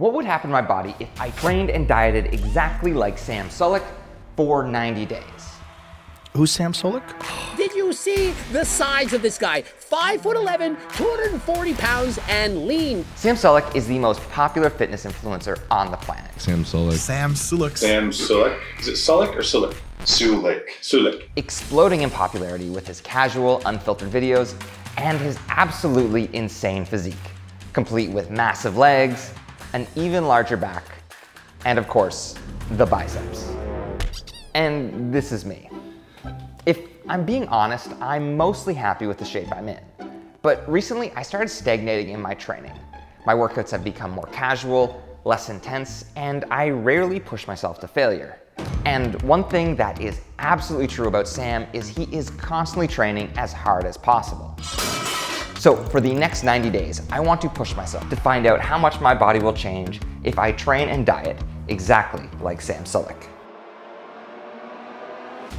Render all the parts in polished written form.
What would happen to my body if I trained and dieted exactly like Sam Sulek for 90 days? Who's Sam Sulek? Did you see the size of this guy? 5'11", 240 pounds, and lean. Sam Sulek is the most popular fitness influencer on the planet. Sam Sulek. Sam Sulek. Sam Sulek. Is it Sulek or Sulek? Sulek. Exploding in popularity with his casual, unfiltered videos and his absolutely insane physique, complete with massive legs, an even larger back, and of course, the biceps. And this is me. If I'm being honest, I'm mostly happy with the shape I'm in. But recently, I started stagnating in my training. My workouts have become more casual, less intense, and I rarely push myself to failure. And one thing that is absolutely true about Sam is he is constantly training as hard as possible. So for the next 90 days, I want to push myself to find out how much my body will change if I train and diet exactly like Sam Sulek.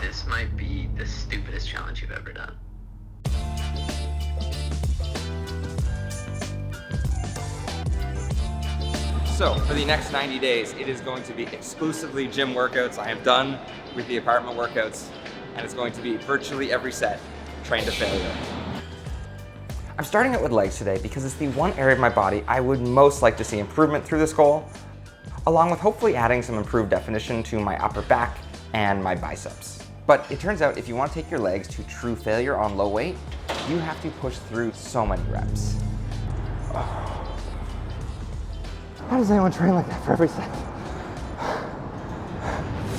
This might be the stupidest challenge you've ever done. So for the next 90 days, it is going to be exclusively gym workouts. I am done with the apartment workouts, and it's going to be virtually every set, train to failure. I'm starting out with legs today because it's the one area of my body I would most like to see improvement through this goal, along with hopefully adding some improved definition to my upper back and my biceps. But it turns out if you want to take your legs to true failure on low weight, you have to push through so many reps. How does anyone train like that for every set?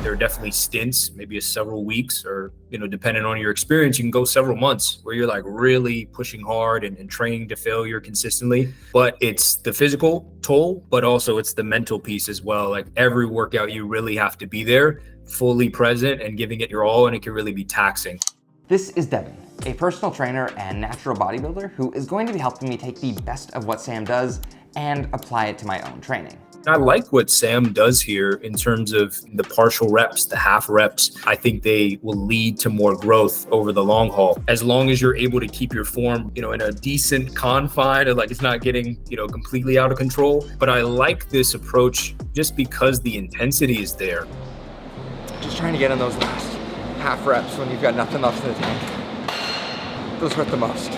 There are definitely stints, maybe several weeks, or, depending on your experience, you can go several months where you're like really pushing hard and training to failure consistently. But it's the physical toll, but also it's the mental piece as well. Like every workout, you really have to be there, fully present and giving it your all, and it can really be taxing. This is Devin, a personal trainer and natural bodybuilder who is going to be helping me take the best of what Sam does and apply it to my own training. I like what Sam does here in terms of the partial reps, the half reps. I think they will lead to more growth over the long haul. As long as you're able to keep your form, in a decent confine, or like it's not getting, completely out of control. But I like this approach just because the intensity is there. Just trying to get in those last half reps when you've got nothing left in the tank. Those hurt the most.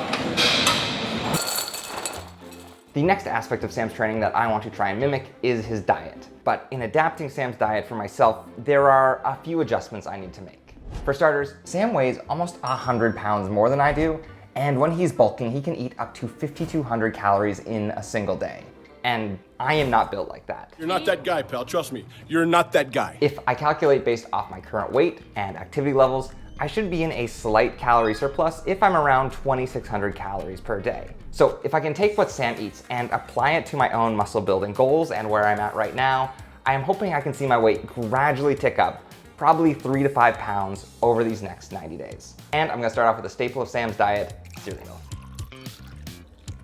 The next aspect of Sam's training that I want to try and mimic is his diet. But in adapting Sam's diet for myself, there are a few adjustments I need to make. For starters, Sam weighs almost 100 pounds more than I do, and when he's bulking, he can eat up to 5,200 calories in a single day. And I am not built like that. You're not that guy, pal. Trust me. You're not that guy. If I calculate based off my current weight and activity levels, I should be in a slight calorie surplus if I'm around 2,600 calories per day. So if I can take what Sam eats and apply it to my own muscle building goals and where I'm at right now, I am hoping I can see my weight gradually tick up, probably 3 to 5 pounds over these next 90 days. And I'm gonna start off with a staple of Sam's diet, cereal.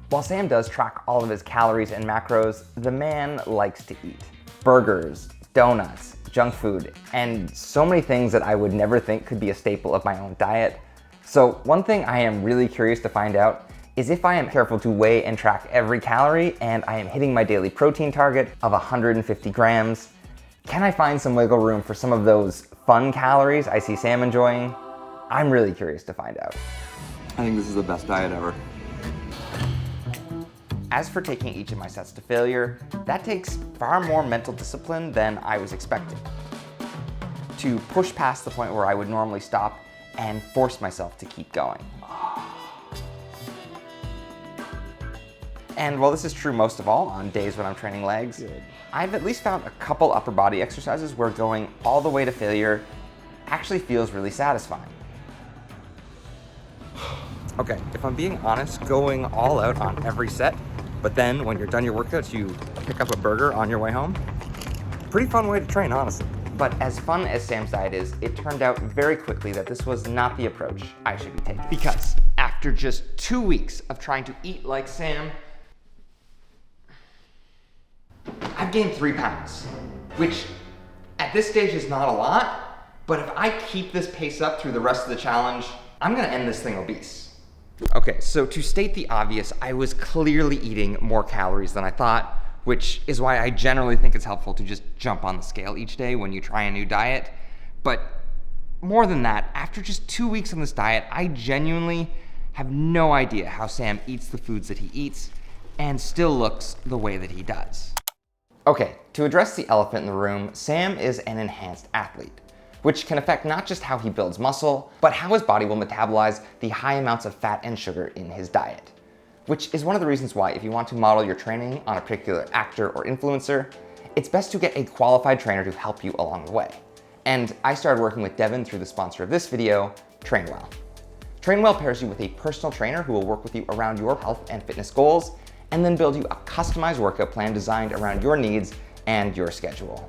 While Sam does track all of his calories and macros, the man likes to eat burgers, donuts, junk food, and so many things that I would never think could be a staple of my own diet. So one thing I am really curious to find out is if I am careful to weigh and track every calorie and I am hitting my daily protein target of 150 grams, can I find some wiggle room for some of those fun calories I see Sam enjoying? I'm really curious to find out. I think this is the best diet ever. As for taking each of my sets to failure, that takes far more mental discipline than I was expecting. To push past the point where I would normally stop and force myself to keep going. And while this is true most of all on days when I'm training legs, I've at least found a couple upper body exercises where going all the way to failure actually feels really satisfying. Okay, if I'm being honest, going all out on every set, but then when you're done your workouts, you pick up a burger on your way home, pretty fun way to train, honestly. But as fun as Sam's diet is, it turned out very quickly that this was not the approach I should be taking. Because after just 2 weeks of trying to eat like Sam, I've gained 3 pounds, which at this stage is not a lot, but if I keep this pace up through the rest of the challenge, I'm gonna end this thing obese. Okay, so to state the obvious, I was clearly eating more calories than I thought, which is why I generally think it's helpful to just jump on the scale each day when you try a new diet. But more than that, after just 2 weeks on this diet, I genuinely have no idea how Sam eats the foods that he eats and still looks the way that he does. Okay, to address the elephant in the room, Sam is an enhanced athlete, which can affect not just how he builds muscle, but how his body will metabolize the high amounts of fat and sugar in his diet. Which is one of the reasons why, if you want to model your training on a particular actor or influencer, it's best to get a qualified trainer to help you along the way. And I started working with Devin through the sponsor of this video, TrainWell. TrainWell pairs you with a personal trainer who will work with you around your health and fitness goals, and then build you a customized workout plan designed around your needs and your schedule.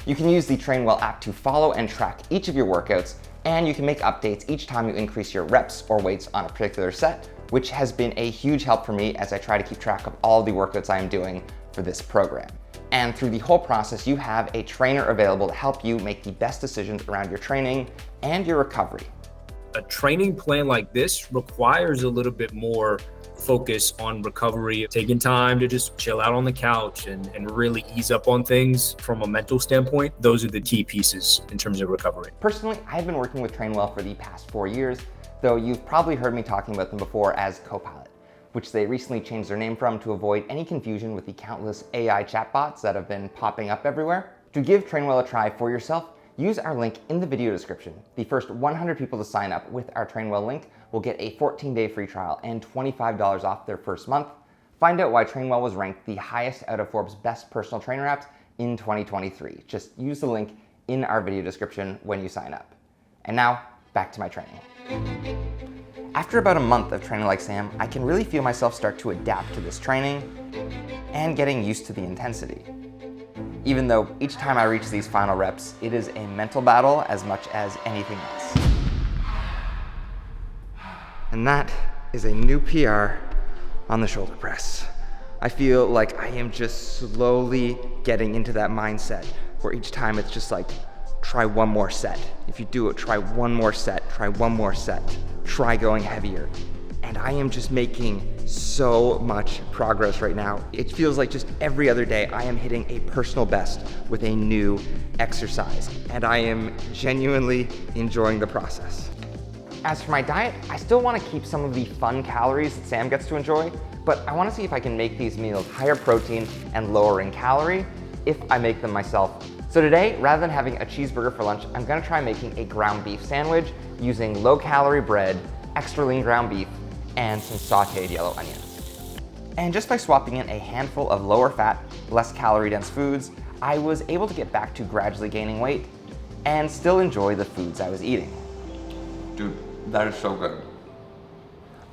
You can use the TrainWell app to follow and track each of your workouts, and you can make updates each time you increase your reps or weights on a particular set, which has been a huge help for me as I try to keep track of all the workouts I am doing for this program. And through the whole process, you have a trainer available to help you make the best decisions around your training and your recovery. A training plan like this requires a little bit more focus on recovery, taking time to just chill out on the couch and really ease up on things from a mental standpoint. Those are the key pieces in terms of recovery. Personally, I've been working with TrainWell for the past 4 years, though you've probably heard me talking about them before as Copilot, which they recently changed their name from to avoid any confusion with the countless AI chatbots that have been popping up everywhere. To give TrainWell a try for yourself, use our link in the video description. The first 100 people to sign up with our TrainWell link will get a 14-day free trial and $25 off their first month. Find out why TrainWell was ranked the highest out of Forbes' best personal trainer apps in 2023. Just use the link in our video description when you sign up. And now, back to my training. After about a month of training like Sam, I can really feel myself start to adapt to this training and getting used to the intensity. Even though each time I reach these final reps, it is a mental battle as much as anything else. And that is a new PR on the shoulder press. I feel like I am just slowly getting into that mindset where each time it's just like, try one more set. If you do it, try one more set, try one more set, try going heavier. And I am just making so much progress right now. It feels like just every other day I am hitting a personal best with a new exercise, and I am genuinely enjoying the process. As for my diet, I still want to keep some of the fun calories that Sam gets to enjoy, but I want to see if I can make these meals higher protein and lower in calorie if I make them myself. So today, rather than having a cheeseburger for lunch, I'm gonna try making a ground beef sandwich using low-calorie bread, extra lean ground beef, and some sauteed yellow onions. And just by swapping in a handful of lower fat, less calorie dense foods, I was able to get back to gradually gaining weight and still enjoy the foods I was eating. Dude, that is so good.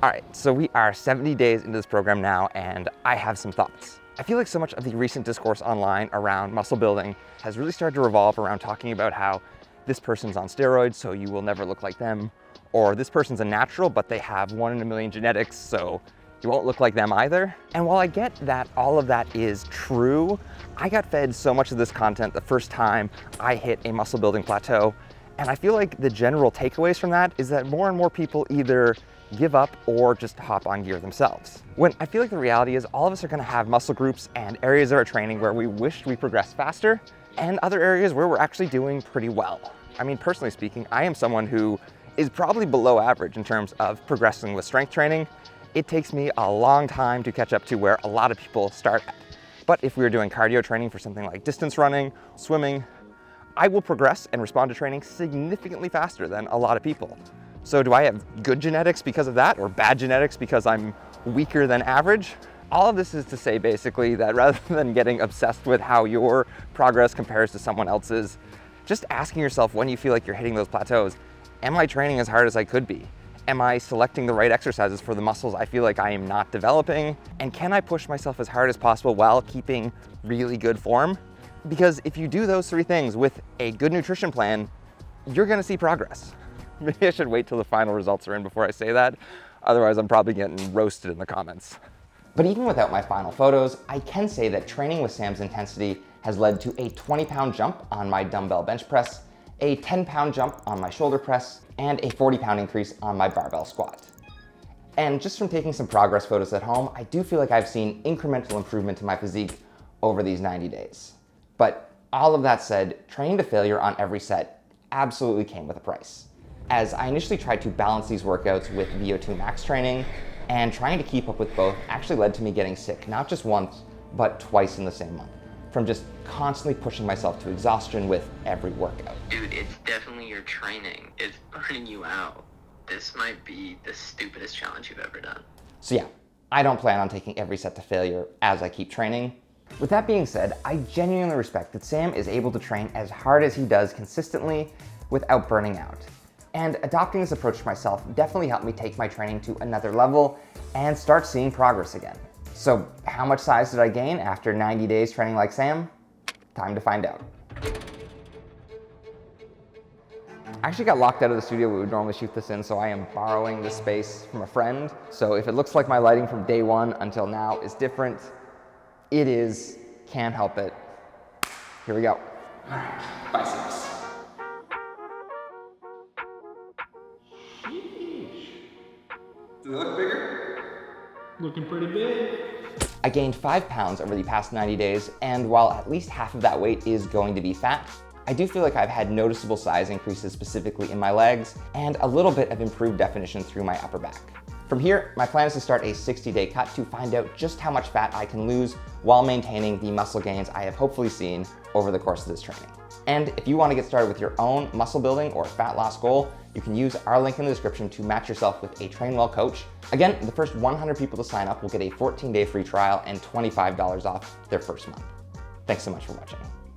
All right, so we are 70 days into this program now, and I have some thoughts. I feel like so much of the recent discourse online around muscle building has really started to revolve around talking about how this person's on steroids, so you will never look like them, or this person's a natural, but they have 1 in a million genetics, so you won't look like them either. And while I get that all of that is true, I got fed so much of this content the first time I hit a muscle building plateau, and I feel like the general takeaways from that is that more and more people either give up or just hop on gear themselves. When I feel like the reality is all of us are gonna have muscle groups and areas of our training where we wished we progressed faster, and other areas where we're actually doing pretty well. I mean, personally speaking, I am someone who is probably below average in terms of progressing with strength training. It takes me a long time to catch up to where a lot of people start at. But if we were doing cardio training for something like distance running, swimming, I will progress and respond to training significantly faster than a lot of people. So do I have good genetics because of that, or bad genetics because I'm weaker than average? All of this is to say basically that rather than getting obsessed with how your progress compares to someone else's, just asking yourself when you feel like you're hitting those plateaus, am I training as hard as I could be? Am I selecting the right exercises for the muscles I feel like I am not developing? And can I push myself as hard as possible while keeping really good form? Because if you do those 3 things with a good nutrition plan, you're gonna see progress. Maybe I should wait till the final results are in before I say that. Otherwise, I'm probably getting roasted in the comments. But even without my final photos, I can say that training with Sam's intensity has led to a 20-pound jump on my dumbbell bench press, a 10-pound jump on my shoulder press, and a 40-pound increase on my barbell squat. And just from taking some progress photos at home, I do feel like I've seen incremental improvement to my physique over these 90 days. But all of that said, training to failure on every set absolutely came with a price. As I initially tried to balance these workouts with VO2 max training, and trying to keep up with both actually led to me getting sick, not just once, but twice in the same month, from just constantly pushing myself to exhaustion with every workout. Dude, it's definitely your training. It's burning you out. This might be the stupidest challenge you've ever done. So yeah, I don't plan on taking every set to failure as I keep training. With that being said, I genuinely respect that Sam is able to train as hard as he does consistently without burning out. And adopting this approach to myself definitely helped me take my training to another level and start seeing progress again. So how much size did I gain after 90 days training like Sam? Time to find out. I actually got locked out of the studio we would normally shoot this in, so I am borrowing this space from a friend. So if it looks like my lighting from day one until now is different, it is. Can't help it. Here we go. All right, biceps. Do they look bigger? Looking pretty big. I gained 5 pounds over the past 90 days, and while at least half of that weight is going to be fat, I do feel like I've had noticeable size increases specifically in my legs and a little bit of improved definition through my upper back. From here, my plan is to start a 60-day cut to find out just how much fat I can lose while maintaining the muscle gains I have hopefully seen over the course of this training. And if you want to get started with your own muscle building or fat loss goal, you can use our link in the description to match yourself with a Train Well coach. Again, the first 100 people to sign up will get a 14-day free trial and $25 off their first month. Thanks so much for watching.